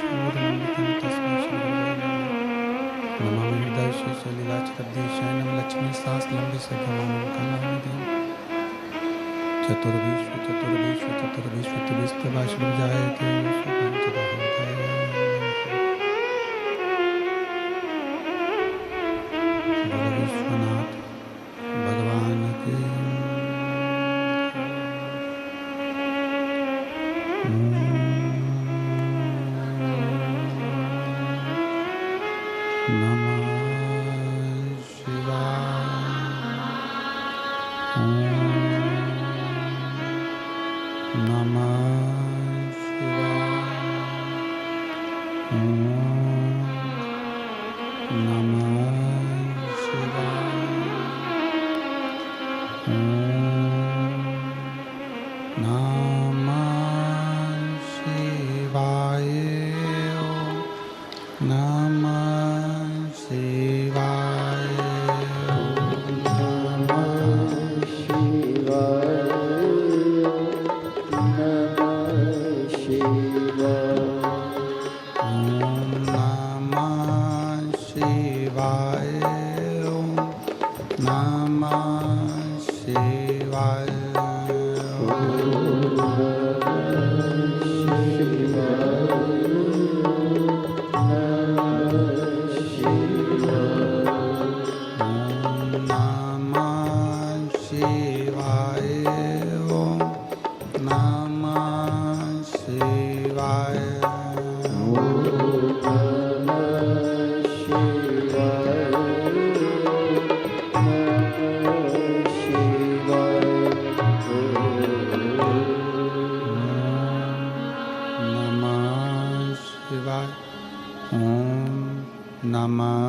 शूरमण्डितं तस्मै श्रीगुरवे नमः। नमामि हृदयेश लीलाचरद्देशायनं लक्ष्मीसहस्रलम्बिसखमानं कलानिधिं चतुर्विश्वचतुर्विश्वचतुर्विश्वतिभिस्तभाषणं सुपञ्चदहृदय। बोलो विश्वनाथ भगवान की। नमः शिवाय। नमः शिवाय। नमः शिवाय। नमः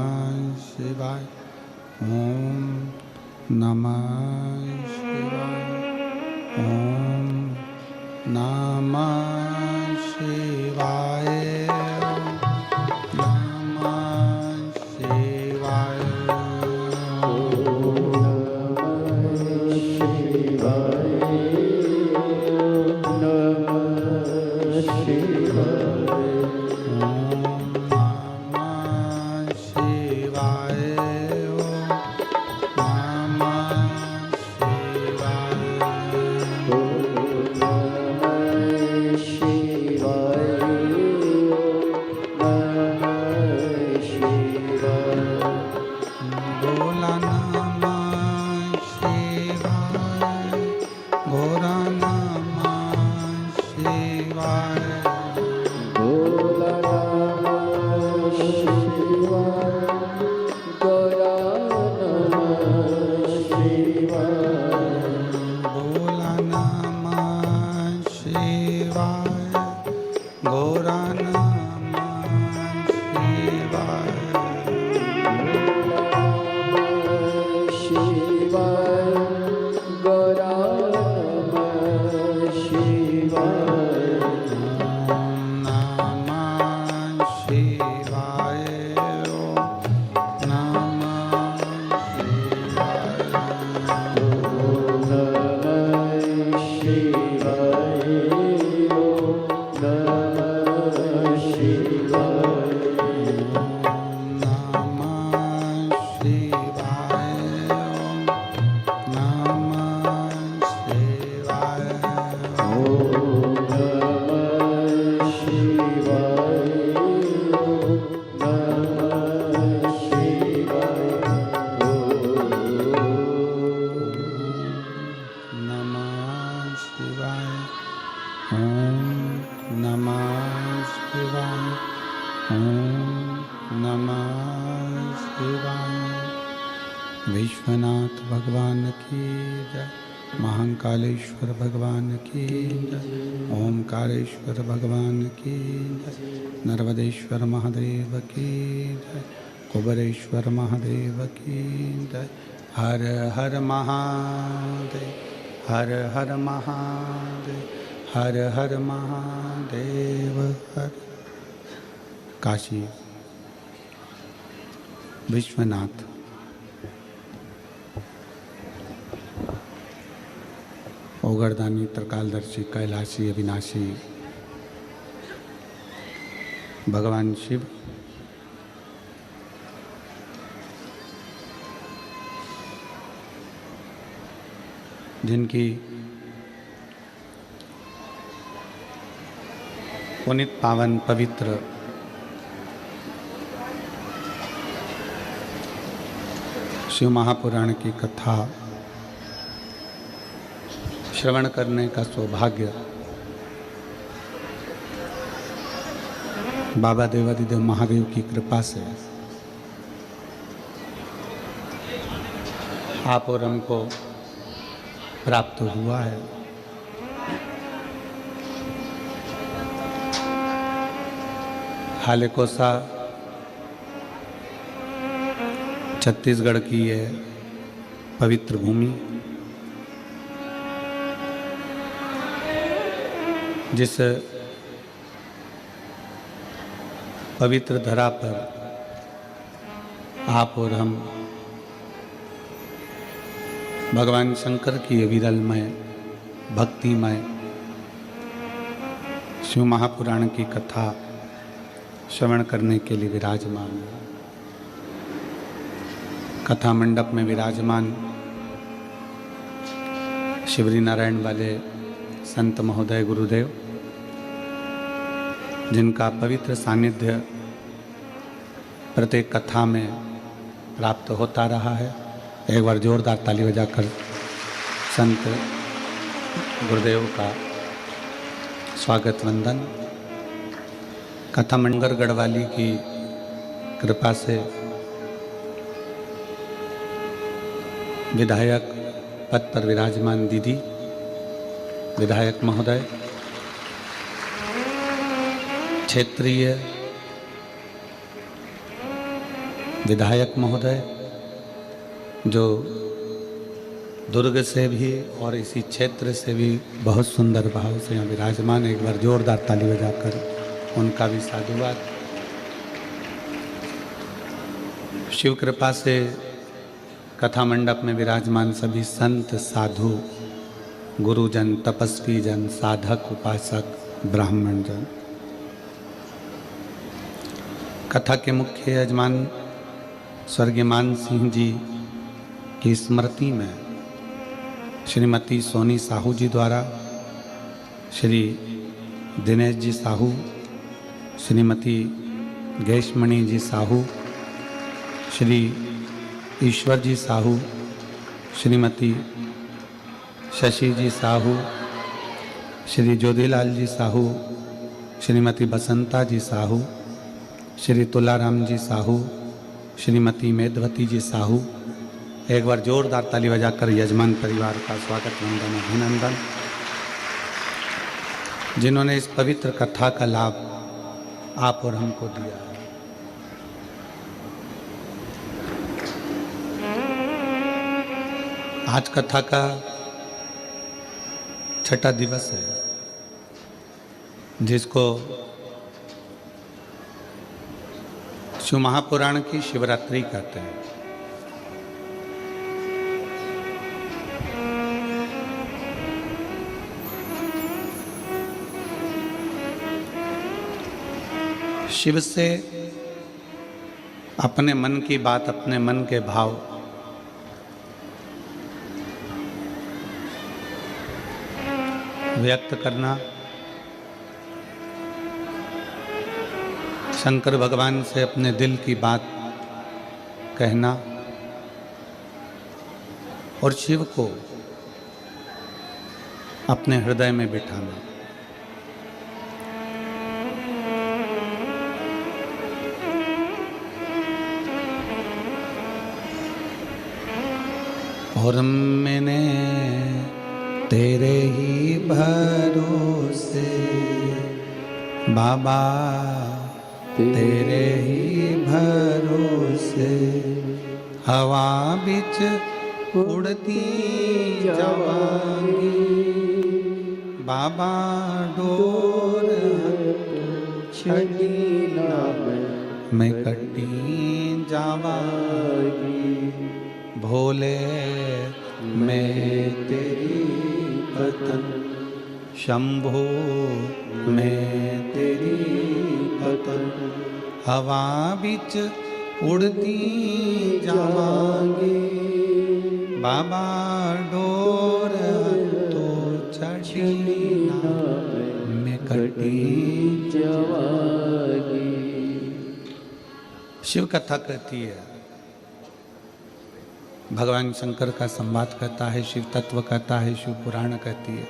शिवाय। नमः शिवाय। विश्वनाथ भगवान की जय। महाकालेश्वर भगवान की जय। ओमकारेश्वर भगवान की जय। नर्मदेश्वर महादेव की जय। कुबेरेश्वर महादेव की जय। हर हर महादेव, हर हर महादेव, हर हर महादेव। हर काशी विश्वनाथ ओगरदानी त्रिकालदर्शी कैलाशी अविनाशी भगवान शिव जिनकी पुनित पावन पवित्र शिव महापुराण की कथा श्रवण करने का सौभाग्य बाबा देवादिदेव महादेव की कृपा से आप और हमको प्राप्त हुआ है। हालेकोसा छत्तीसगढ़ की ये पवित्र भूमि, जिस पवित्र धरा पर आप और हम भगवान शंकर की विरलमय भक्तिमय शिव महापुराण की कथा श्रवण करने के लिए विराजमान है। कथा मंडप में विराजमान शिवरी नारायण वाले संत महोदय गुरुदेव, जिनका पवित्र सानिध्य प्रत्येक कथा में प्राप्त होता रहा है। एक बार जोरदार ताली बजाकर संत गुरुदेव का स्वागत वंदन। कथा मंडल गढ़वाली की कृपा से विधायक पद पर विराजमान दीदी, विधायक महोदय, क्षेत्रीय विधायक महोदय, जो दुर्ग से भी और इसी क्षेत्र से भी बहुत सुंदर भाव से यहाँ विराजमान, एक बार जोरदार ताली बजाकर उनका भी साधुवाद। शिव कृपा से कथा मंडप में विराजमान सभी संत साधु गुरुजन तपस्वी जन साधक उपासक ब्राह्मण जन, कथा के मुख्य यजमान स्वर्गीय मान सिंह जी की स्मृति में श्रीमती सोनी साहू जी द्वारा श्री दिनेश जी साहू, श्रीमती गैशमणि जी साहू, श्री ईश्वर जी साहू, श्रीमती शशि जी साहू, श्री ज्योतिलाल जी साहू, श्रीमती बसंता जी साहू, श्री तुलाराम जी साहू, श्रीमती मेधवती जी साहू, एक बार जोरदार ताली बजाकर यजमान परिवार का स्वागत वंदन अभिनंदन, जिन्होंने इस पवित्र कथा का लाभ आप और हमको दिया है। आज कथा का छठा दिवस है, जिसको शिव महापुराण की शिवरात्रि कहते हैं। शिव से अपने मन की बात, अपने मन के भाव व्यक्त करना, शंकर भगवान से अपने दिल की बात कहना और शिव को अपने हृदय में बिठाना, और मैंने तेरे ही भरोसे बाबा, तेरे ही भरोसे हवा बिच उड़ती जावांगी, बाबा डोर छड़ी ना मैं कटी जावांगी, भोले मैं तेरी पतन, शंभो मैं तेरी पतन, हवा बिच उड़ती जावांगे। बाबा डोर तो चढ़ी ना में कटी जावांगे। शिव कथा कहती है, भगवान शंकर का संवाद कहता है, शिव तत्व कहता है, शिव पुराण कहती है।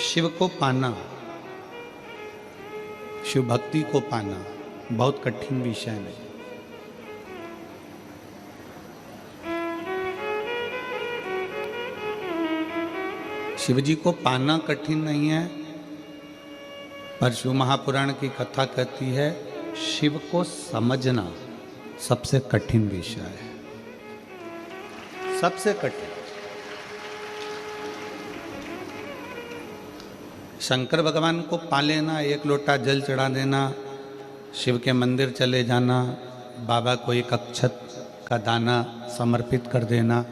शिव को पाना, शिव भक्ति को पाना बहुत कठिन विषय नहीं। शिव जी को पाना कठिन नहीं है, पर शिव महापुराण की कथा कहती है शिव को समझना सबसे कठिन विषय है, सबसे कठिन। शंकर भगवान को पा लेना, एक लोटा जल चढ़ा देना, शिव के मंदिर चले जाना, बाबा को एक अक्षत का दाना समर्पित कर देना,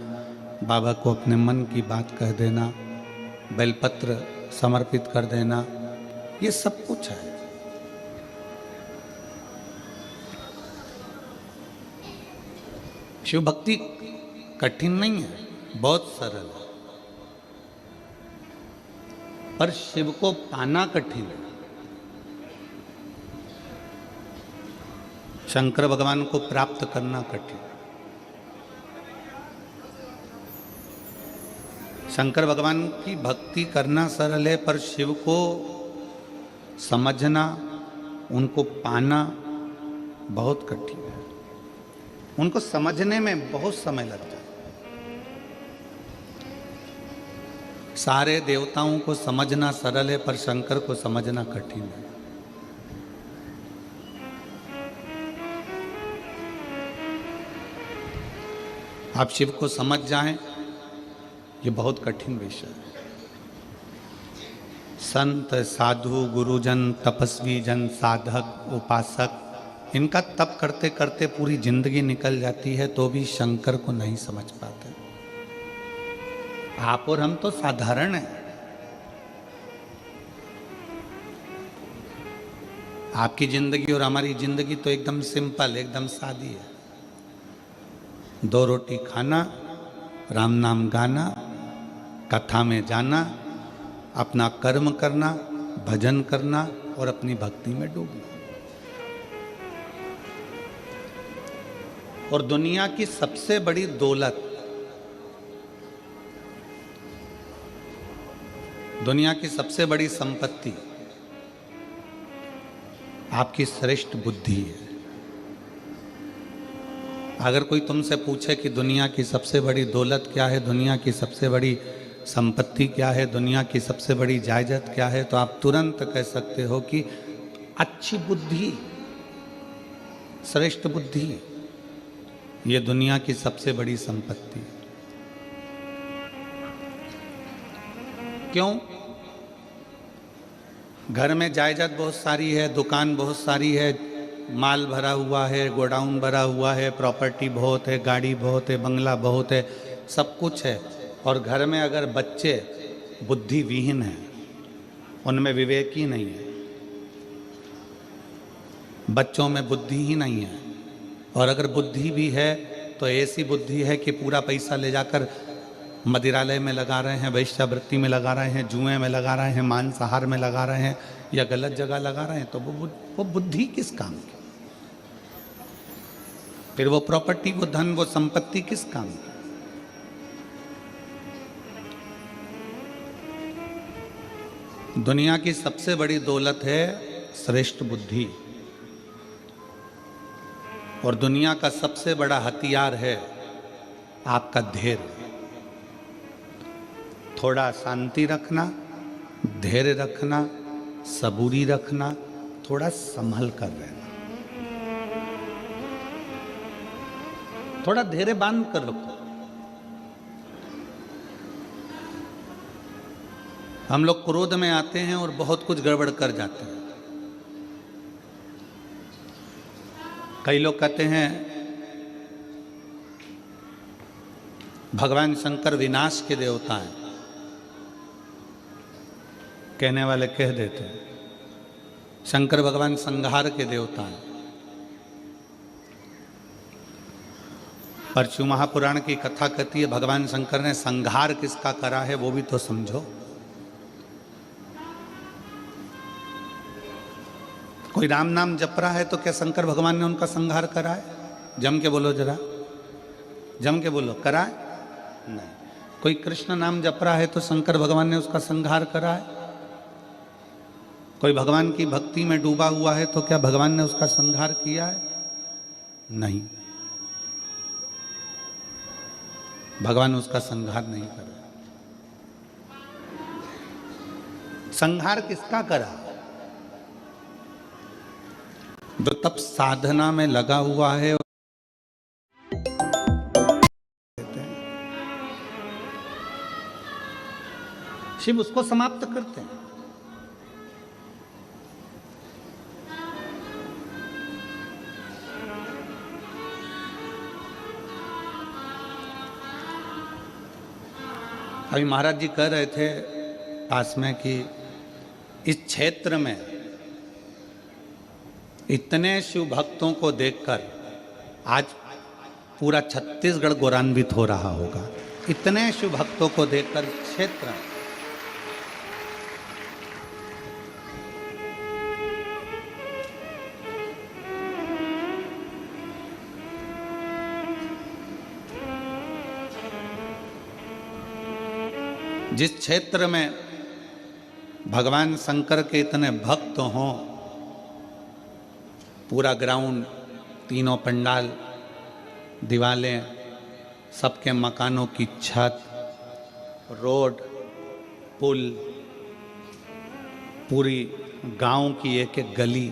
बाबा को अपने मन की बात कह देना, बेलपत्र समर्पित कर देना, ये सब कुछ है। शिव भक्ति कठिन नहीं है, बहुत सरल है, पर शिव को पाना कठिन है। शंकर भगवान को प्राप्त करना कठिन। शंकर भगवान की भक्ति करना सरल है, पर शिव को समझना, उनको पाना बहुत कठिन है। उनको समझने में बहुत समय लगता है। सारे देवताओं को समझना सरल है, पर शंकर को समझना कठिन है। आप शिव को समझ जाएं, ये बहुत कठिन विषय है। संत, साधु, गुरुजन, तपस्वी जन, साधक, उपासक, इनका तप करते करते पूरी जिंदगी निकल जाती है, तो भी शंकर को नहीं समझ पाते। आप और हम तो साधारण हैं। आपकी जिंदगी और हमारी जिंदगी तो एकदम सिंपल, एकदम सादी है। 2 रोटी खाना, राम नाम गाना, कथा में जाना, अपना कर्म करना, भजन करना और अपनी भक्ति में डूबना। और दुनिया की सबसे बड़ी दौलत, दुनिया की सबसे बड़ी संपत्ति आपकी श्रेष्ठ बुद्धि है। अगर कोई तुमसे पूछे कि दुनिया की सबसे बड़ी दौलत क्या है, दुनिया की सबसे बड़ी संपत्ति क्या है, दुनिया की सबसे बड़ी जायदाद क्या है, तो आप तुरंत कह सकते हो कि अच्छी बुद्धि, श्रेष्ठ बुद्धि, ये दुनिया की सबसे बड़ी संपत्ति। क्यों? घर में जायदाद बहुत सारी है, दुकान बहुत सारी है, माल भरा हुआ है, गोडाउन भरा हुआ है, प्रॉपर्टी बहुत है, गाड़ी बहुत है, बंगला बहुत है, सब कुछ है। और घर में अगर बच्चे बुद्धि विहीन हैं, उनमें विवेक ही नहीं है, बच्चों में बुद्धि ही नहीं है, और अगर बुद्धि भी है तो ऐसी बुद्धि है कि पूरा पैसा ले जाकर मदिरालय में लगा रहे हैं, वैश्यावृत्ति में लगा रहे हैं, जुए में लगा रहे हैं, मांसाहार में लगा रहे हैं, या गलत जगह लगा रहे हैं, तो वो बुद्धि किस काम की? फिर वो प्रॉपर्टी, वो धन, वो संपत्ति किस काम की? दुनिया की सबसे बड़ी दौलत है श्रेष्ठ बुद्धि, और दुनिया का सबसे बड़ा हथियार है आपका धैर्य। थोड़ा शांति रखना, धैर्य रखना, सबूरी रखना, थोड़ा संभल कर रहना, थोड़ा धैर्य बांध कर रखो। हम लोग क्रोध में आते हैं और बहुत कुछ गड़बड़ कर जाते हैं। कई लोग कहते हैं भगवान शंकर विनाश के देवता हैं, कहने वाले कह देते हैं। शंकर भगवान संहार के देवता हैं। पर शिव महापुराण की कथा कहती है भगवान शंकर ने संहार किसका करा है वो भी तो समझो। कोई राम नाम जप रहा है तो क्या शंकर भगवान ने उनका संहार करा है? जम के बोलो जरा, जम के बोलो, करा है? नहीं। कोई कृष्ण नाम जप रहा है तो शंकर भगवान ने उसका संहार करा है? कोई भगवान की भक्ति में डूबा हुआ है तो क्या भगवान ने उसका संहार किया है? नहीं, भगवान उसका संहार नहीं कर रहा। संहार किसका करा? जो तप साधना में लगा हुआ है, शिव उसको समाप्त करते हैं। अभी महाराज जी कह रहे थे पास में कि इस क्षेत्र में इतने शिव भक्तों को देखकर आज पूरा छत्तीसगढ़ गौरवान्वित हो रहा होगा। इतने शिव भक्तों को देखकर क्षेत्र में जिस क्षेत्र में भगवान शंकर के इतने भक्त हों, पूरा ग्राउंड, तीनों पंडाल, दीवालें, सबके मकानों की छत, रोड, पुल, पूरी गांव की एक एक गली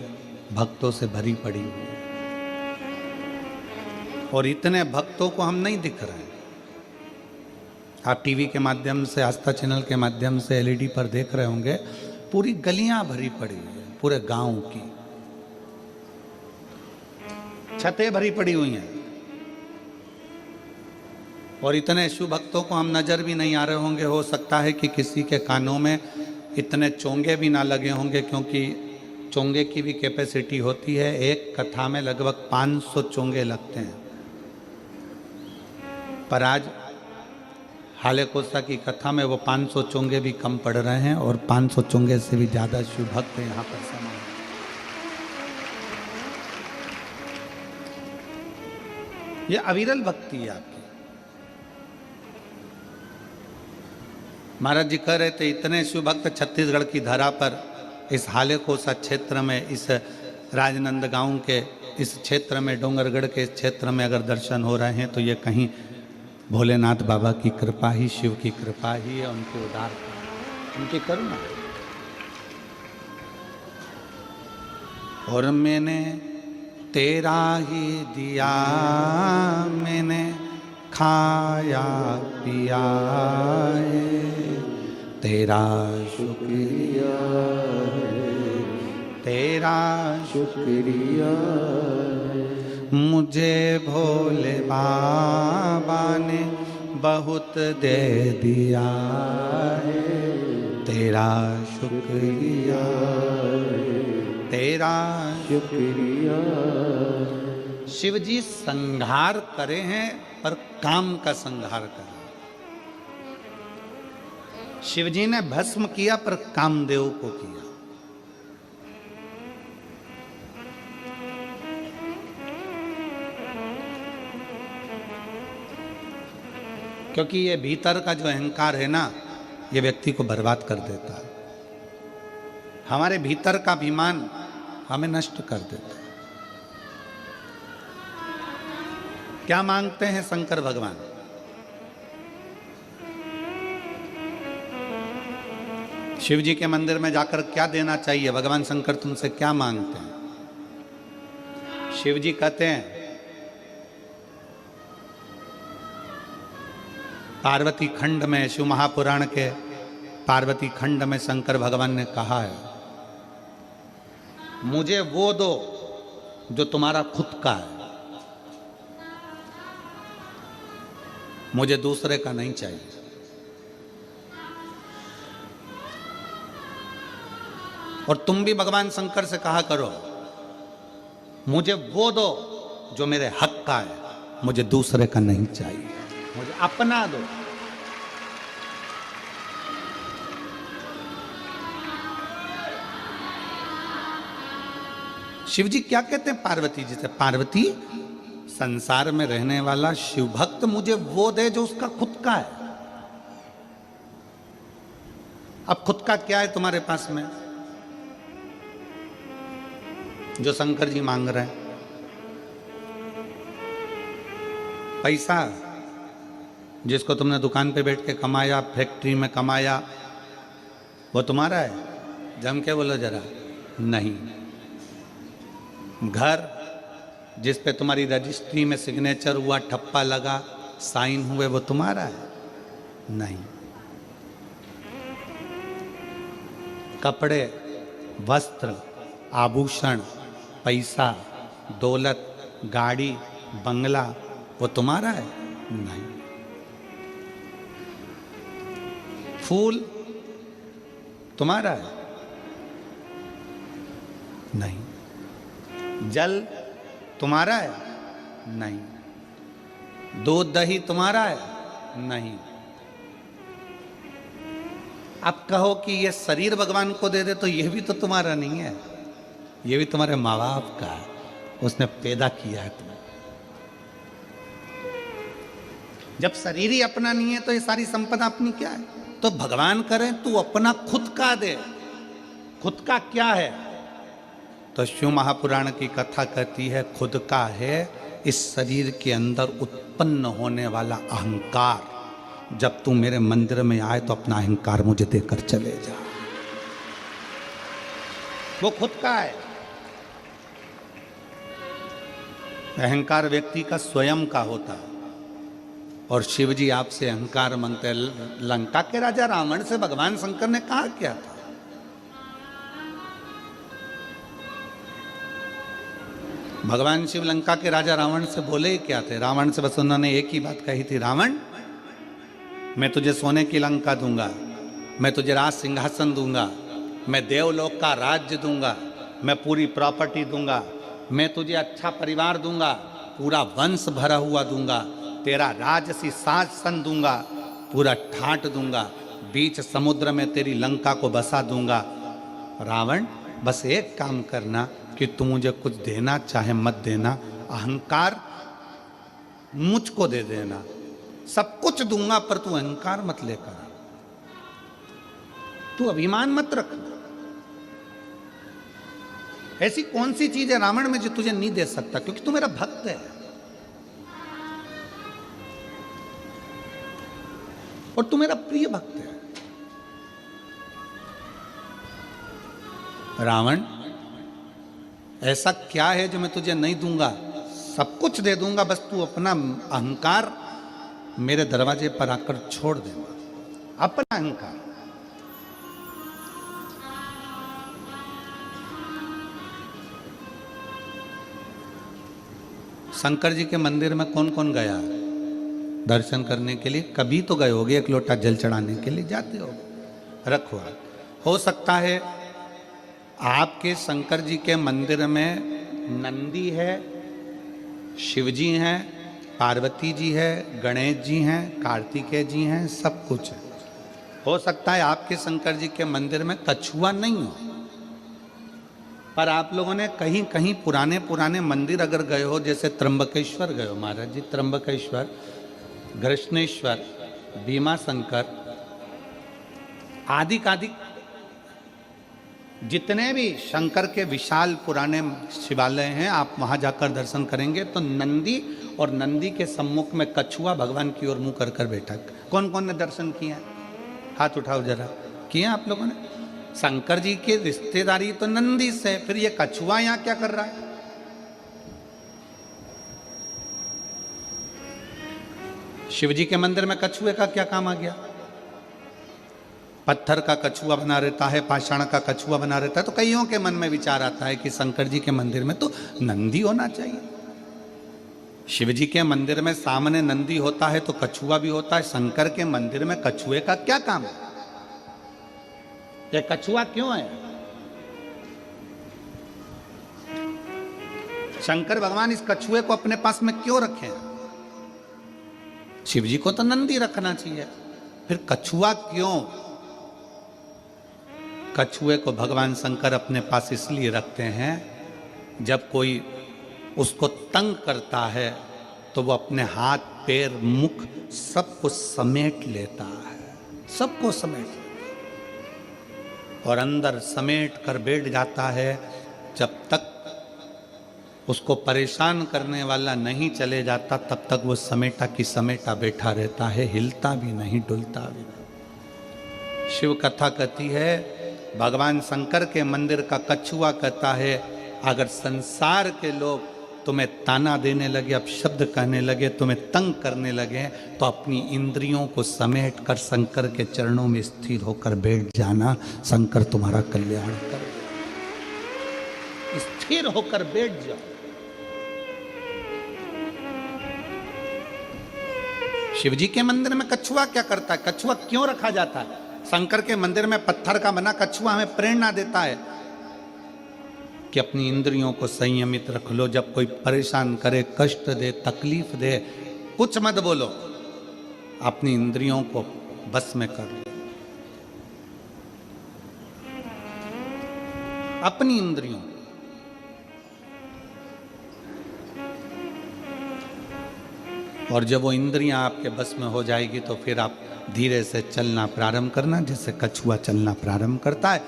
भक्तों से भरी पड़ी हुई है। और इतने भक्तों को हम नहीं दिख रहे हैं। आप टीवी के माध्यम से, आस्था चैनल के माध्यम से एलईडी पर देख रहे होंगे, पूरी गलियां भरी पड़ी है, पूरे गांव की छतें भरी पड़ी हुई हैं। और इतने शिव भक्तों को हम नजर भी नहीं आ रहे होंगे। हो सकता है कि किसी के कानों में इतने चोंगे भी ना लगे होंगे, क्योंकि चोंगे की भी कैपेसिटी होती है। एक कथा में लगभग 500 चोंगे लगते हैं। पर आज हाले कोसा की कथा में वो 500 चोंगे भी कम पड़ रहे हैं और 500 चोंगे से भी ज्यादा शिव भक्त यहाँ पर समा है। ये अविरल भक्ति है आपकी। महाराज जी कह रहे थे इतने शिव भक्त छत्तीसगढ़ की धरा पर, इस हाले कोसा क्षेत्र में, इस राजनांदगांव के इस क्षेत्र में, डोंगरगढ़ के इस क्षेत्र में अगर दर्शन हो रहे हैं तो ये कहीं भोलेनाथ बाबा की कृपा ही, शिव की कृपा ही है, उनकी उदारता, उनकी करुणा। और मैंने तेरा ही दिया, मैंने खाया पिया है, तेरा शुक्रिया, तेरा शुक्रिया। मुझे भोले बाबा ने बहुत दे दिया है, तेरा शुक्रिया, तेरा शुक्रिया। शिव जी संहार करे हैं पर काम का संहार करे। शिव जी ने भस्म किया पर कामदेव को किया। क्योंकि ये भीतर का जो अहंकार है ना, ये व्यक्ति को बर्बाद कर देता है। हमारे भीतर का अभिमान हमें नष्ट कर देता है। क्या मांगते हैं शंकर भगवान? शिव जी के मंदिर में जाकर क्या देना चाहिए? भगवान शंकर तुमसे क्या मांगते हैं? शिव जी कहते हैं पार्वती खंड में, शिव महापुराण के पार्वती खंड में शंकर भगवान ने कहा है, मुझे वो दो जो तुम्हारा खुद का है। मुझे दूसरे का नहीं चाहिए। और तुम भी भगवान शंकर से कहा करो, मुझे वो दो जो मेरे हक का है, मुझे दूसरे का नहीं चाहिए, मुझे अपना दो। शिव जी क्या कहते हैं पार्वती जी से? पार्वती, संसार में रहने वाला शिव भक्त मुझे वो दे जो उसका खुद का है। अब खुद का क्या है तुम्हारे पास में जो शंकर जी मांग रहे हैं? पैसा, जिसको तुमने दुकान पे बैठ के कमाया, फैक्ट्री में कमाया, वो तुम्हारा है? जम के बोलो जरा। नहीं। घर, जिस पे तुम्हारी रजिस्ट्री में सिग्नेचर हुआ, ठप्पा लगा, साइन हुए, वो तुम्हारा है? नहीं। कपड़े, वस्त्र, आभूषण, पैसा, दौलत, गाड़ी, बंगला, वो तुम्हारा है? नहीं। फूल तुम्हारा है? नहीं। जल तुम्हारा है? नहीं। दूध दही तुम्हारा है? नहीं। अब कहो कि ये शरीर भगवान को दे दे, तो ये भी तो तुम्हारा नहीं है, ये भी तुम्हारे माँ बाप का है, उसने पैदा किया है तुम्हें। जब शरीर ही अपना नहीं है तो ये सारी संपदा अपनी क्या है? तो भगवान करे तू अपना खुद का दे। खुद का क्या है? तो शिव महापुराण की कथा कहती है, खुद का है इस शरीर के अंदर उत्पन्न होने वाला अहंकार। जब तू मेरे मंदिर में आए तो अपना अहंकार मुझे देकर चले जा। वो खुद का है। अहंकार व्यक्ति का स्वयं का होता है। और शिव जी आपसे अहंकार मांगते हैं। लंका के राजा रावण से भगवान शंकर ने कहा क्या था? भगवान शिव लंका के राजा रावण से बोले ही क्या थे? रावण से बस उन्होंने एक ही बात कही थी, रावण मैं तुझे सोने की लंका दूंगा, मैं तुझे राज सिंहासन दूंगा, मैं देवलोक का राज्य दूंगा, मैं पूरी प्रॉपर्टी दूंगा, मैं तुझे अच्छा परिवार दूंगा, पूरा वंश भरा हुआ दूंगा, तेरा राजसी शासन दूंगा, पूरा ठाट दूंगा, बीच समुद्र में तेरी लंका को बसा दूंगा। रावण बस एक काम करना कि तू मुझे कुछ देना चाहे मत देना, अहंकार मुझको दे देना, सब कुछ दूंगा पर तू अहंकार मत लेकर, तू अभिमान मत रख। ऐसी कौन सी चीज है रावण में जो तुझे नहीं दे सकता? क्योंकि तू मेरा भक्त है और तू मेरा प्रिय भक्त है। रावण ऐसा क्या है जो मैं तुझे नहीं दूंगा? सब कुछ दे दूंगा, बस तू अपना अहंकार मेरे दरवाजे पर आकर छोड़ देना, अपना अहंकार। शंकर जी के मंदिर में कौन कौन गया दर्शन करने के लिए? कभी तो गए होगे, एक लोटा जल चढ़ाने के लिए जाते हो, रखो। हो सकता है आपके शंकर जी के मंदिर में नंदी है, शिव जी हैं, पार्वती जी है, गणेश जी हैं, कार्तिकेय जी हैं, सब कुछ है। हो सकता है आपके शंकर जी के मंदिर में कछुआ नहीं हो, पर आप लोगों ने कहीं कहीं पुराने पुराने मंदिर अगर गए हो, जैसे त्र्यंबकेश्वर गए हो महाराज जी, त्र्यंबकेश्वर, कृष्णेश्वर, भीमा शंकर, आदि जितने भी शंकर के विशाल पुराने शिवालय हैं, आप वहां जाकर दर्शन करेंगे तो नंदी और नंदी के सम्मुख में कछुआ भगवान की ओर मुंह कर कर बैठा। कौन कौन ने दर्शन किया? हाथ उठाओ जरा। किए आप लोगों ने? शंकर जी की रिश्तेदारी तो नंदी से, फिर ये कछुआ यहां क्या कर रहा है? शिव जी के मंदिर में कछुए का क्या काम आ गया? पत्थर का कछुआ बना रहता है, पाषाण का कछुआ बना रहता है, तो कईयों के मन में विचार आता है कि शंकर जी के मंदिर में तो नंदी होना चाहिए। शिव जी के मंदिर में सामने नंदी होता है तो कछुआ भी होता है, शंकर के मंदिर में कछुए का क्या काम है? ये कछुआ क्यों है? शंकर भगवान इस कछुए को अपने पास में क्यों रखे? शिव जी को तो नंदी रखना चाहिए, फिर कछुआ क्यों? कछुए को भगवान शंकर अपने पास इसलिए रखते हैं, जब कोई उसको तंग करता है तो वो अपने हाथ पैर मुख सबको समेट लेता है, सबको समेट लेता है और अंदर समेट कर बैठ जाता है। जब तक उसको परेशान करने वाला नहीं चले जाता तब तक वो समेटा की समेटा बैठा रहता है, हिलता भी नहीं, डुलता भी नहीं। शिव कथा कहती है, भगवान शंकर के मंदिर का कछुआ कहता है, अगर संसार के लोग तुम्हें ताना देने लगे, अपशब्द कहने लगे, तुम्हें तंग करने लगे, तो अपनी इंद्रियों को समेट कर शंकर के चरणों में स्थिर होकर बैठ जाना, शंकर तुम्हारा कल्याण कर। स्थिर होकर बैठ जाओ। शिव जी के मंदिर में कछुआ क्या करता है? कछुआ क्यों रखा जाता है? शंकर के मंदिर में पत्थर का बना कछुआ हमें प्रेरणा देता है कि अपनी इंद्रियों को संयमित रख लो। जब कोई परेशान करे, कष्ट दे, तकलीफ दे, कुछ मत बोलो, अपनी इंद्रियों को बस में कर लो। अपनी इंद्रियों, और जब वो इंद्रियां आपके बस में हो जाएगी तो फिर आप धीरे से चलना प्रारंभ करना, जैसे कछुआ चलना प्रारंभ करता है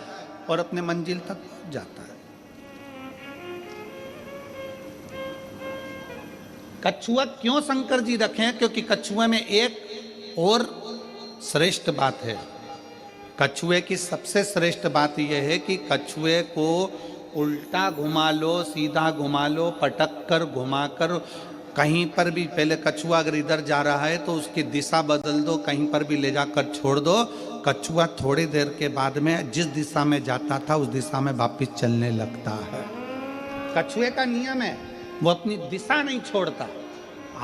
और अपने मंजिल तक पहुंच जाता है। कछुआ क्यों शंकर जी रखें? क्योंकि कछुए में एक और श्रेष्ठ बात है। कछुए की सबसे श्रेष्ठ बात यह है कि कछुए को उल्टा घुमा लो, सीधा घुमा लो, पटक कर, घुमा कर, कहीं पर भी, पहले कछुआ अगर इधर जा रहा है तो उसकी दिशा बदल दो, कहीं पर भी ले जाकर छोड़ दो, कछुआ थोड़ी देर के बाद में जिस दिशा में जाता था उस दिशा में वापिस चलने लगता है। कछुए का नियम है, वो अपनी दिशा नहीं छोड़ता।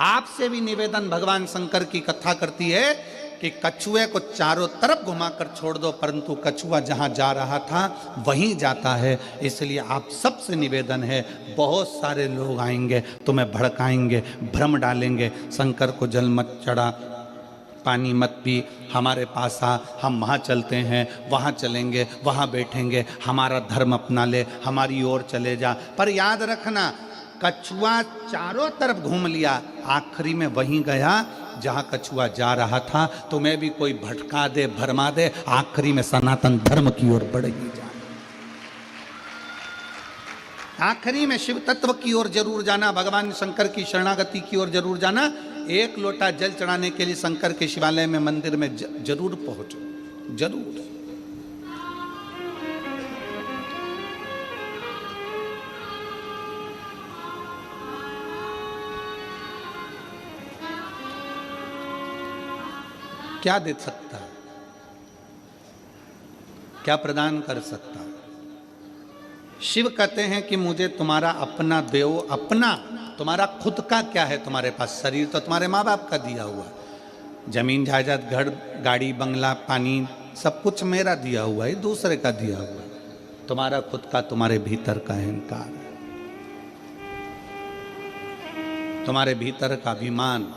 आपसे भी निवेदन भगवान शंकर की कथा करती है कि कछुए को चारों तरफ घुमाकर छोड़ दो, परंतु कछुआ जहां जा रहा था वहीं जाता है। इसलिए आप सबसे निवेदन है, बहुत सारे लोग आएंगे, तुम्हें भड़काएंगे, भ्रम डालेंगे, शंकर को जल मत चढ़ा, पानी मत पी, हमारे पास आ, हम वहाँ चलते हैं, वहाँ चलेंगे, वहाँ बैठेंगे, हमारा धर्म अपना ले, हमारी ओर चले जा। पर याद रखना, कछुआ चारों तरफ घूम लिया, आखिरी में वहीं गया जहां कछुआ जा रहा था। तुम्हें भी कोई भटका दे, भरमा दे, आखिरी में सनातन धर्म की ओर बढ़ ही जाना। आखिरी में शिव तत्व की ओर जरूर जाना, भगवान शंकर की शरणागति की ओर जरूर जाना। एक लोटा जल चढ़ाने के लिए शंकर के शिवालय में, मंदिर में जरूर पहुंचो, जरूर। क्या दे सकता है? क्या प्रदान कर सकता है? शिव कहते हैं कि मुझे तुम्हारा अपना दो। अपना तुम्हारा खुद का क्या है तुम्हारे पास? शरीर तो तुम्हारे माँ बाप का दिया हुआ, जमीन जायदाद, घर, गाड़ी, बंगला, पानी, सब कुछ मेरा दिया हुआ है, दूसरे का दिया हुआ है। तुम्हारा खुद का तुम्हारे भीतर का अहंकार है, तुम्हारे भीतर का अभिमान।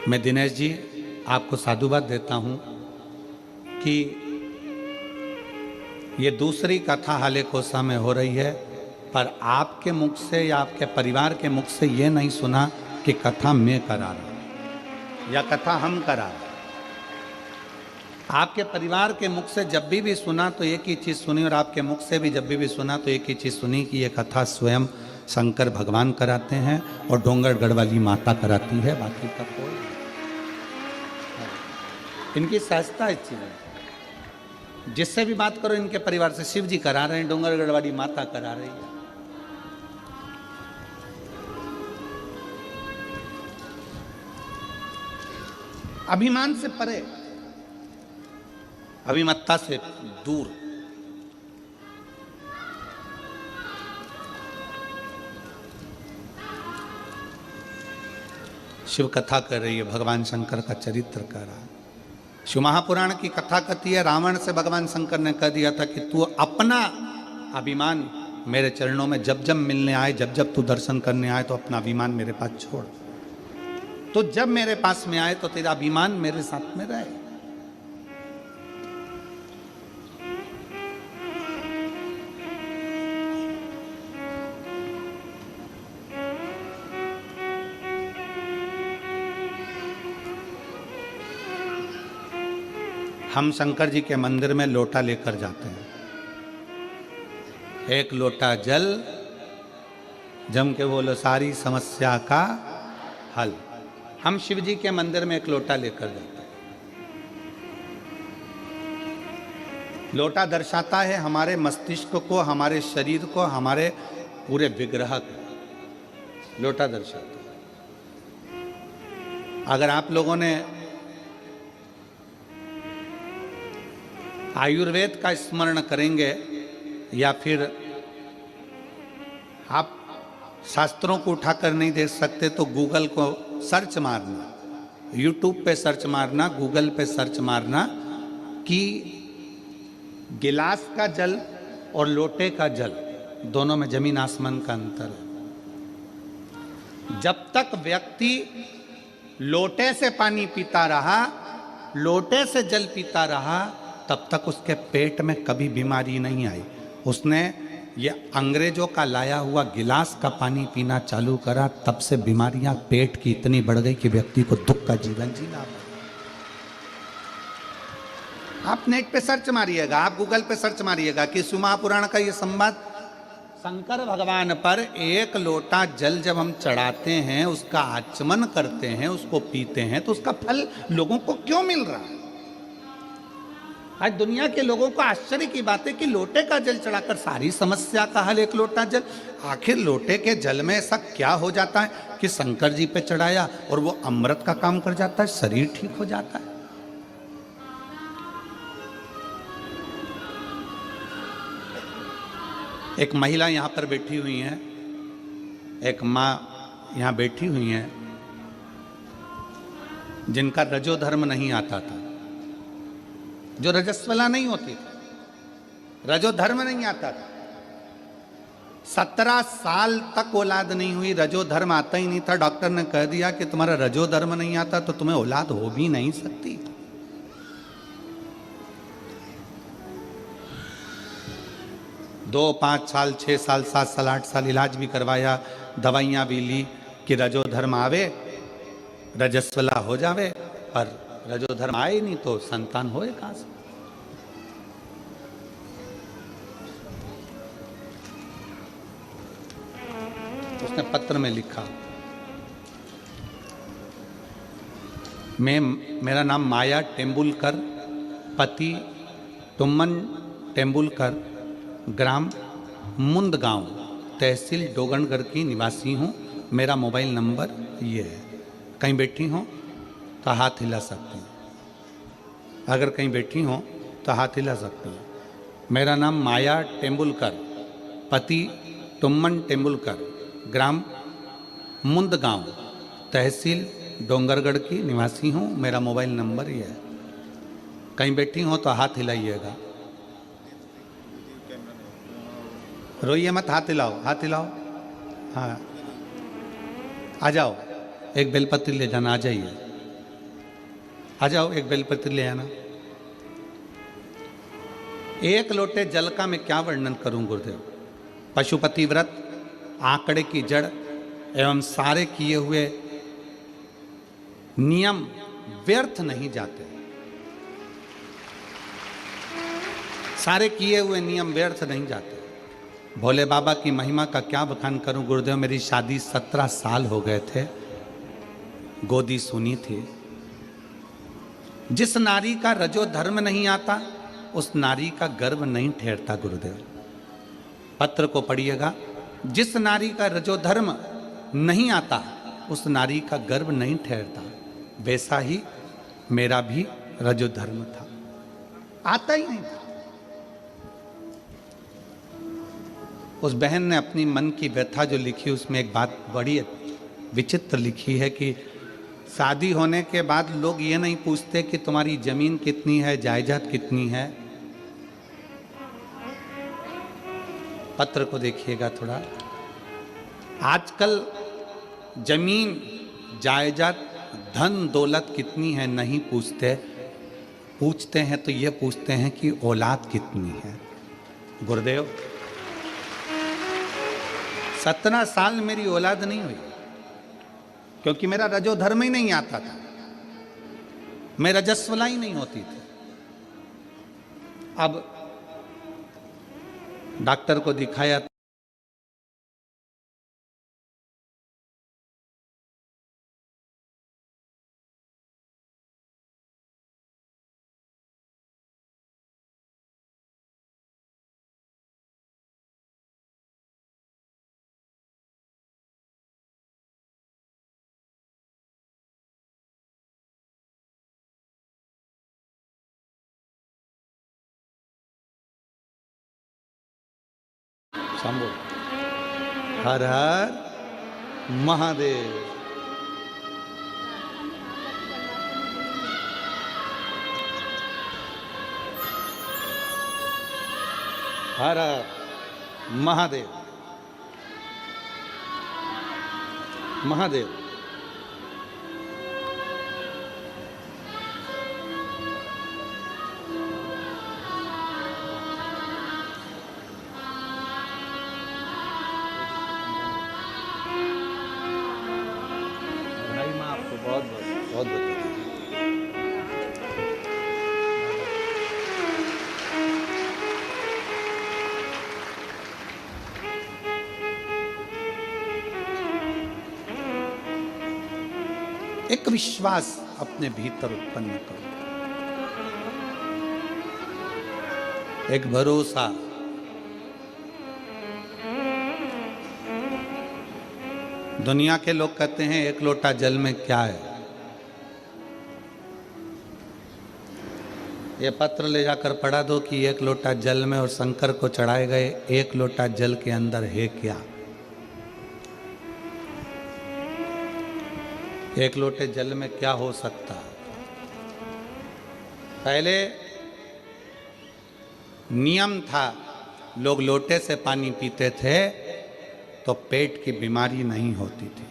मैं दिनेश जी आपको साधुवाद देता हूं कि ये दूसरी कथा हाले कोसा में हो रही है, पर आपके मुख से या आपके परिवार के मुख से ये नहीं सुना कि कथा मैं करा रहा हूं या कथा हम करा रहे। आपके परिवार के मुख से जब भी सुना तो एक ही चीज़ सुनी, और आपके मुख से भी जब भी सुना तो एक ही चीज़ सुनी कि ये कथा स्वयं शंकर भगवान कराते हैं और डोंगरगढ़ वाली माता कराती है, बाकी का कोई। इनकी सहजता इस चीज़ है, जिससे भी बात करो इनके परिवार से, शिव जी करा रहे हैं, डोंगरगढ़ वाली माता करा रही है। अभिमान से परे। अभिमत्ता से दूर। शिव कथा कर रही है, भगवान शंकर का चरित्र कर रहा है। शिव महापुराण की कथा कहती है, रावण से भगवान शंकर ने कह दिया था कि तू अपना अभिमान मेरे चरणों में जब जब मिलने आए, जब जब तू दर्शन करने आए, तो अपना अभिमान मेरे पास छोड़। तो जब मेरे पास में आए तो तेरा अभिमान मेरे साथ में रहे। हम शंकर जी के मंदिर में लोटा लेकर जाते हैं, एक लोटा जल, जम के बोलो सारी समस्या का हल। हम शिव जी के मंदिर में एक लोटा लेकर जाते हैं। लोटा दर्शाता है हमारे मस्तिष्क को, हमारे शरीर को, हमारे पूरे विग्रह को लोटा दर्शाता है। अगर आप लोगों ने आयुर्वेद का स्मरण करेंगे या फिर आप शास्त्रों को उठाकर नहीं देख सकते तो गूगल को सर्च मारना, यूट्यूब पे सर्च मारना, गूगल पे सर्च मारना कि गिलास का जल और लोटे का जल दोनों में जमीन आसमान का अंतर है। जब तक व्यक्ति लोटे से पानी पीता रहा, लोटे से जल पीता रहा, तब तक उसके पेट में कभी बीमारी नहीं आई। उसने ये अंग्रेजों का लाया हुआ गिलास का पानी पीना चालू करा, तब से बीमारियां पेट की इतनी बढ़ गई कि व्यक्ति को दुख का जीवन जीना पड़ा। आप नेट पे सर्च मारिएगा, आप गूगल पे सर्च मारिएगा कि शिव महापुराण का ये संवाद, शंकर भगवान पर एक लोटा जल जब हम चढ़ाते हैं, उसका आचमन करते हैं, उसको पीते हैं, तो उसका फल लोगों को क्यों मिल रहा है। आज दुनिया के लोगों को आश्चर्य की बात है कि लोटे का जल चढ़ाकर सारी समस्या का हल, एक लोटा जल। आखिर लोटे के जल में ऐसा क्या हो जाता है कि शंकर जी पे चढ़ाया और वो अमृत का काम कर जाता है, शरीर ठीक हो जाता है। एक महिला यहां पर बैठी हुई है, एक मां यहां बैठी हुई है जिनका रजोधर्म नहीं आता था, जो रजस्वला नहीं होती थी, रजोधर्म नहीं आता था। 17 साल तक औलाद नहीं हुई, रजोधर्म आता ही नहीं था। डॉक्टर ने कह दिया कि तुम्हारा रजोधर्म नहीं आता तो तुम्हें औलाद हो भी नहीं सकती। दो 5 साल 6 साल 7 साल 8 साल इलाज भी करवाया, दवाइयां भी ली कि रजोधर्म आवे, रजस्वला हो जावे, पर रजोधर्म आए नहीं तो संतान होए कहां से। उसने पत्र में लिखा, मेरा नाम माया टेम्बुलकर, पति तुमन टेम्बुलकर, ग्राम मुंदगांव, तहसील डोगनगढ़ की निवासी हूँ। मेरा मोबाइल नंबर ये है। कहीं बैठी हो तो हाथ हिला सकती हूँ, अगर कहीं बैठी हो तो हाथ हिला सकती हूँ। मेरा नाम माया टेम्बुलकर, पति तुमन टेम्बुलकर, ग्राम मुंदगांव, तहसील डोंगरगढ़ की निवासी हूँ। मेरा मोबाइल नंबर ये है। कहीं बैठी हो तो हाथ हिलाइएगा, रोइए मत, हाथ हिलाओ, हाथ हिलाओ। हाँ, आ जाओ, एक बेलपत्र ले जाना, आ जाइए, आ जाओ, एक बेलपत्र ले आना। एक लोटे जल का मैं क्या वर्णन करूं गुरुदेव। पशुपति व्रत, आंकड़े की जड़ एवं सारे किए हुए नियम व्यर्थ नहीं जाते। सारे किए हुए नियम व्यर्थ नहीं जाते। भोले बाबा की महिमा का क्या बखान करूं गुरुदेव। मेरी शादी 17 साल हो गए थे, गोदी सुनी थी। जिस नारी का रजो धर्म नहीं आता उस नारी का गर्भ नहीं ठहरता गुरुदेव। पत्र को पढ़िएगा। जिस नारी का रजो धर्म नहीं आता उस नारी का गर्भ नहीं ठहरता। वैसा ही मेरा भी रजो धर्म था। आता ही नहीं था। उस बहन ने अपनी मन की व्यथा जो लिखी उसमें एक बात बड़ी विचित्र लिखी है कि शादी होने के बाद लोग ये नहीं पूछते कि तुम्हारी जमीन कितनी है, जायदाद कितनी है। पत्र को देखिएगा थोड़ा। आजकल जमीन, जायदाद, धन दौलत कितनी है नहीं पूछते। पूछते हैं तो ये पूछते हैं कि औलाद कितनी है। गुरुदेव 17 साल मेरी औलाद नहीं हुई क्योंकि मेरा रजो धर्म ही नहीं आता था, मैं रजस्वला ही नहीं होती थी। अब डॉक्टर को दिखाया, शंभो हर हर महादेव। हर हर महादेव। महादेव बहुत बहुत बहुत एक विश्वास अपने भीतर उत्पन्न करो, एक भरोसा। दुनिया के लोग कहते हैं एक लोटा जल में क्या है। ये पत्र ले जाकर पढ़ा दो कि एक लोटा जल में और शंकर को चढ़ाए गए एक लोटा जल के अंदर है क्या। एक लोटे जल में क्या हो सकता है। पहले नियम था, लोग लोटे से पानी पीते थे तो पेट की बीमारी नहीं होती थी,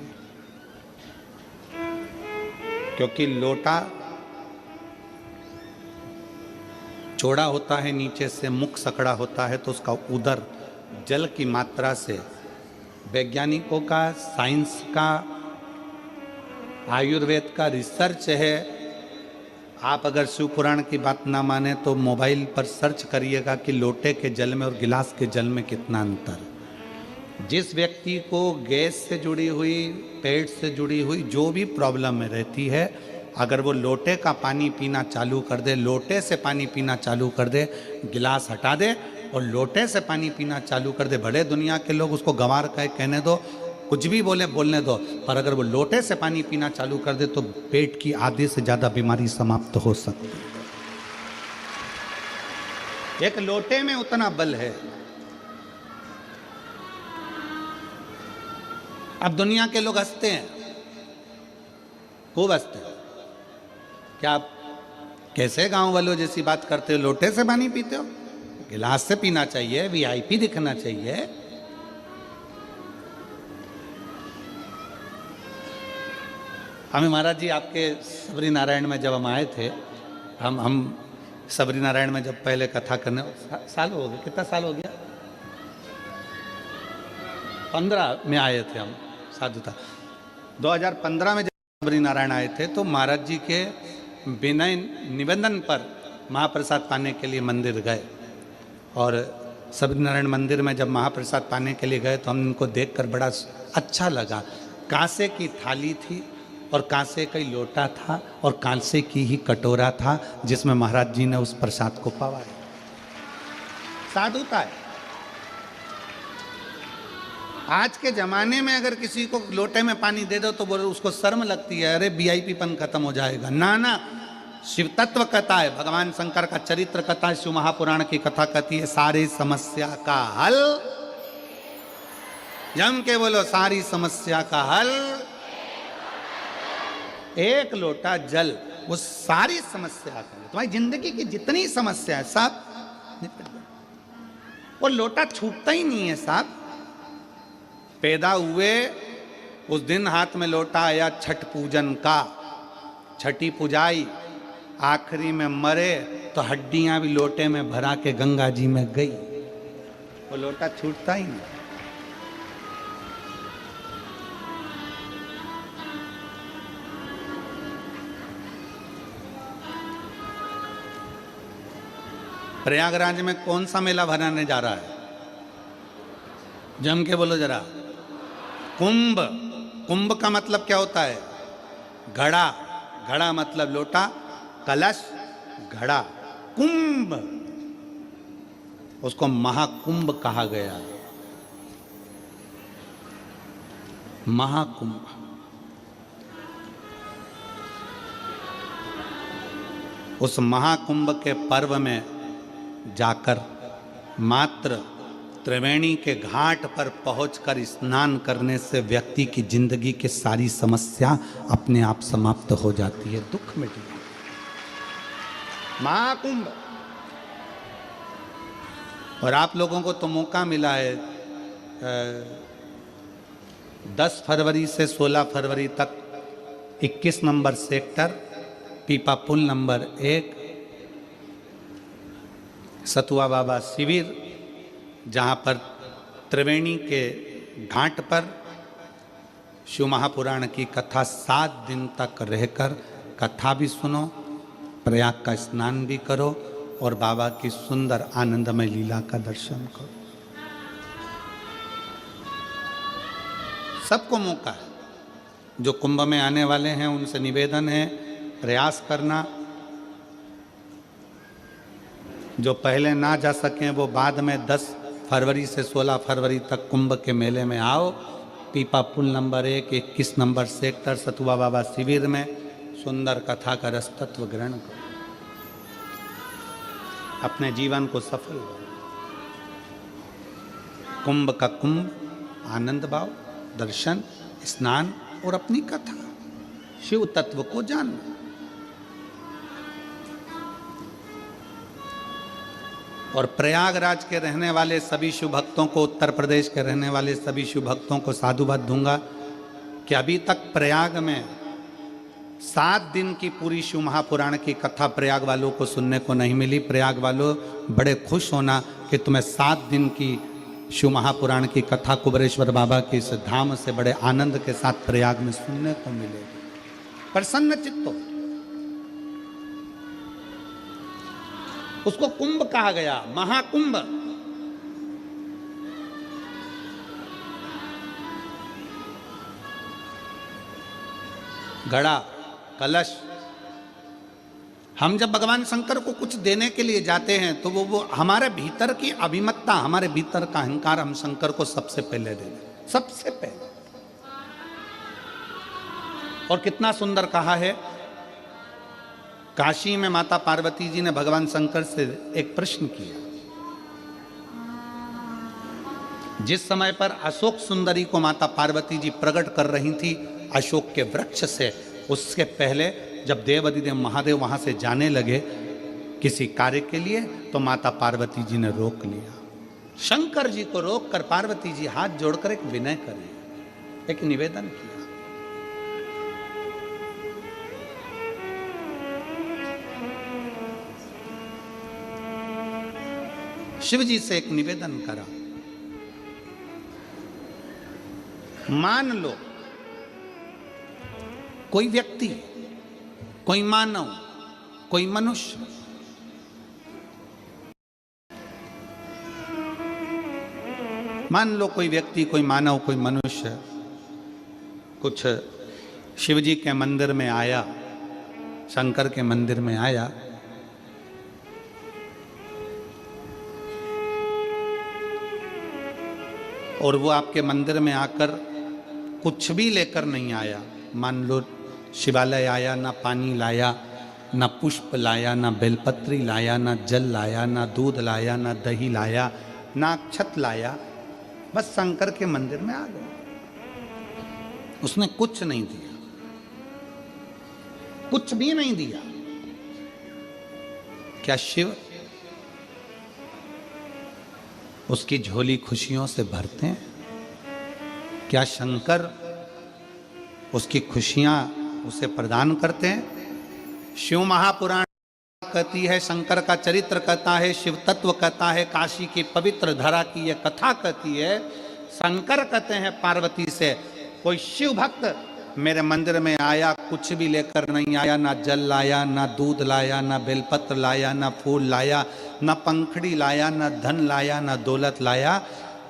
क्योंकि लोटा चौड़ा होता है, नीचे से मुख सकड़ा होता है, तो उसका उदर जल की मात्रा से वैज्ञानिकों का, साइंस का, आयुर्वेद का रिसर्च है। आप अगर शिव पुराण की बात ना माने तो मोबाइल पर सर्च करिएगा कि लोटे के जल में और गिलास के जल में कितना अंतर। जिस व्यक्ति को गैस से जुड़ी हुई, पेट से जुड़ी हुई जो भी प्रॉब्लम में रहती है, अगर वो लोटे का पानी पीना चालू कर दे, लोटे से पानी पीना चालू कर दे, गिलास हटा दे और लोटे से पानी पीना चालू कर दे, बड़े दुनिया के लोग उसको गंवार कहे, कहने दो, कुछ भी बोले बोलने दो, पर अगर वो लोटे से पानी पीना चालू कर दे तो पेट की आधे से ज़्यादा बीमारी समाप्त हो सकती है। एक लोटे में उतना बल है। अब दुनिया के लोग हंसते हैं, खूब हंसते हैं। क्या आप कैसे गांव वालों जैसी बात करते हो, लोटे से पानी पीते हो? गिलास से पीना चाहिए, वीआईपी दिखना चाहिए। हमें महाराज जी आपके सबरी नारायण में जब हम आए थे, हम सबरी नारायण में जब पहले कथा करने, साल हो गया, कितना साल हो गया, 15 में आए थे हम साधुता। 2015 में जब सबरी नारायण आए थे तो महाराज जी के विनय निवेदन पर महाप्रसाद पाने के लिए मंदिर गए, और सबरी नारायण मंदिर में जब महाप्रसाद पाने के लिए गए तो हम इनको देखकर बड़ा अच्छा लगा। कांसे की थाली थी और कांसे का ही लोटा था और कांसे की ही कटोरा था जिसमें महाराज जी ने उस प्रसाद को पवाया। साधुता है। आज के ज़माने में अगर किसी को लोटे में पानी दे दो तो बोले उसको शर्म लगती है, अरे वीआईपी पन खत्म हो जाएगा। ना ना, शिव तत्व कथा है, भगवान शंकर का चरित्र कथा, शिव महापुराण की कथा कहती है सारी समस्या का हल। जम के बोलो, सारी समस्या का हल एक लोटा जल। वो सारी समस्या का, तुम्हारी जिंदगी की जितनी समस्या है सब निपट गई। वो लोटा छूटता ही नहीं है साहब। पैदा हुए उस दिन हाथ में लोटा आया छठ पूजन का, छठी पुजाई, आखिरी में मरे तो हड्डियां भी लोटे में भरा के गंगा जी में गई। वो लोटा छूटता ही नहीं। प्रयागराज में कौन सा मेला भराने जा रहा है? जम के बोलो जरा। कुंभ। कुंभ का मतलब क्या होता है? घड़ा। घड़ा मतलब लोटा, कलश, घड़ा, कुंभ। उसको महाकुंभ कहा गया। महाकुंभ। उस महाकुंभ के पर्व में जाकर मात्र त्रिवेणी के घाट पर पहुंचकर स्नान करने से व्यक्ति की जिंदगी की सारी समस्या अपने आप समाप्त हो जाती है, दुख मिट जाता है। महाकुंभ। और आप लोगों को तो मौका मिला है 10 फरवरी से 16 फरवरी तक 21 नंबर सेक्टर, पीपा पुल नंबर 1, सतुआ बाबा शिविर, जहाँ पर त्रिवेणी के घाट पर शिव महापुराण की कथा 7 दिन तक रहकर कथा भी सुनो, प्रयाग का स्नान भी करो और बाबा की सुंदर आनंदमय लीला का दर्शन करो। सबको मौका है। जो कुंभ में आने वाले हैं उनसे निवेदन है, प्रयास करना। जो पहले ना जा सकें वो बाद में 10 फरवरी से 16 फरवरी तक कुंभ के मेले में आओ। पीपा पुल नंबर 1, 21 नंबर सेक्टर, सतुआ बाबा शिविर में सुंदर कथा का रस तत्व ग्रहण करो। अपने जीवन को सफल करो। कुंभ का कुंभ, आनंद भाव, दर्शन, स्नान और अपनी कथा, शिव तत्व को जानना। और प्रयागराज के रहने वाले सभी शिव भक्तों को, उत्तर प्रदेश के रहने वाले सभी शिव भक्तों को साधुवाद दूंगा कि अभी तक प्रयाग में 7 दिन की पूरी शिव महापुराण की कथा प्रयाग वालों को सुनने को नहीं मिली। प्रयाग वालों बड़े खुश होना कि तुम्हें 7 दिन की शिव महापुराण की कथा कुबेरेश्वर बाबा के इस धाम से बड़े आनंद के साथ प्रयाग में सुनने को मिलेगी। प्रसन्न चित्तो। उसको कुंभ कहा गया, महाकुंभ। घड़ा, कलश। हम जब भगवान शंकर को कुछ देने के लिए जाते हैं तो वो हमारे भीतर की अभिमत्ता, हमारे भीतर का अहंकार हम शंकर को सबसे पहले दे दें, सबसे पहले। और कितना सुंदर कहा है, काशी में माता पार्वती जी ने भगवान शंकर से एक प्रश्न किया। जिस समय पर अशोक सुंदरी को माता पार्वती जी प्रकट कर रही थी अशोक के वृक्ष से, उसके पहले जब देव अधिदेव महादेव वहां से जाने लगे किसी कार्य के लिए तो माता पार्वती जी ने रोक लिया। शंकर जी को रोककर पार्वती जी हाथ जोड़कर एक विनय करें, एक निवेदन किया। शिव जी से एक निवेदन करा, मान लो कोई व्यक्ति, कोई मानव, कोई मनुष्य मान लो कोई व्यक्ति, कोई मानव, कोई मनुष्य कुछ शिव जी के मंदिर में आया, शंकर के मंदिर में आया, और वो आपके मंदिर में आकर कुछ भी लेकर नहीं आया। मान लो शिवालय आया, ना पानी लाया, ना पुष्प लाया, ना बेलपत्री लाया, ना जल लाया, ना दूध लाया, ना दही लाया, ना अक्षत लाया, बस शंकर के मंदिर में आ गया। उसने कुछ नहीं दिया, कुछ भी नहीं दिया। क्या शिव उसकी झोली खुशियों से भरते हैं? क्या शंकर उसकी खुशियां उसे प्रदान करते हैं? शिव महापुराण कहती है, शंकर का चरित्र कहता है, शिव तत्व कहता है, काशी की पवित्र धरा की यह कथा कहती है। शंकर कहते हैं पार्वती से, कोई शिव भक्त मेरे मंदिर में आया, कुछ भी लेकर नहीं आया, ना जल लाया, ना दूध लाया, ना बेलपत्र लाया, ना फूल लाया, ना पंखड़ी लाया, ना धन लाया, ना दौलत लाया।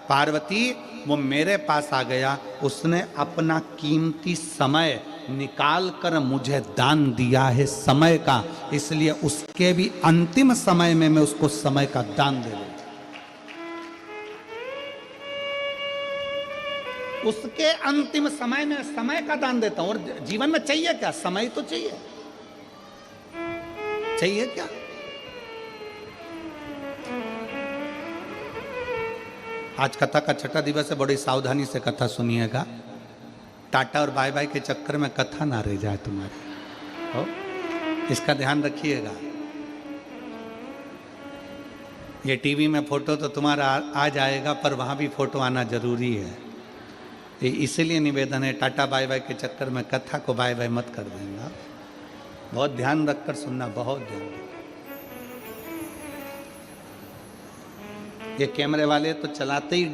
पार्वती वो मेरे पास आ गया, उसने अपना कीमती समय निकाल कर मुझे दान दिया है समय का, इसलिए उसके भी अंतिम समय में मैं उसको समय का दान दे दूं। उसके अंतिम समय में समय का दान देता हूं। और जीवन में चाहिए क्या? समय तो चाहिए, चाहिए क्या? आज कथा का छठा दिवस है, बड़ी सावधानी से कथा सुनिएगा। टाटा और बाय बाय के चक्कर में कथा ना रह जाए तुम्हारी, हो इसका ध्यान रखिएगा। ये टीवी में फोटो तो तुम्हारा आ जाएगा, पर वहां भी फोटो आना जरूरी है। इसीलिए निवेदन है, टाटा बाय बाय के चक्कर में कथा को बाय बाय मत कर देना। बहुत ध्यान रखकर सुनना, बहुत ध्यान रखकर। ये कैमरे वाले तो चलाते ही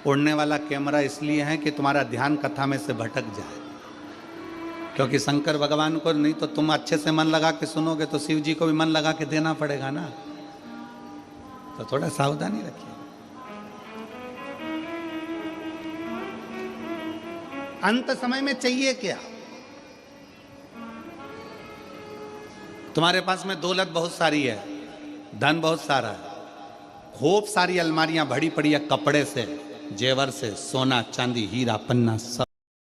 उड़ने वाला कैमरा इसलिए है कि तुम्हारा ध्यान कथा में से भटक जाए, क्योंकि शंकर भगवान को नहीं तो तुम अच्छे से मन लगा के सुनोगे तो शिव जी को भी मन लगा के देना पड़ेगा ना, तो थोड़ा सावधानी रखिए। अंत समय में चाहिए क्या? तुम्हारे पास में दौलत बहुत सारी है, धन बहुत सारा है, खूब सारी अलमारियां भरी पड़ी है कपड़े से, जेवर से, सोना चांदी हीरा पन्ना सब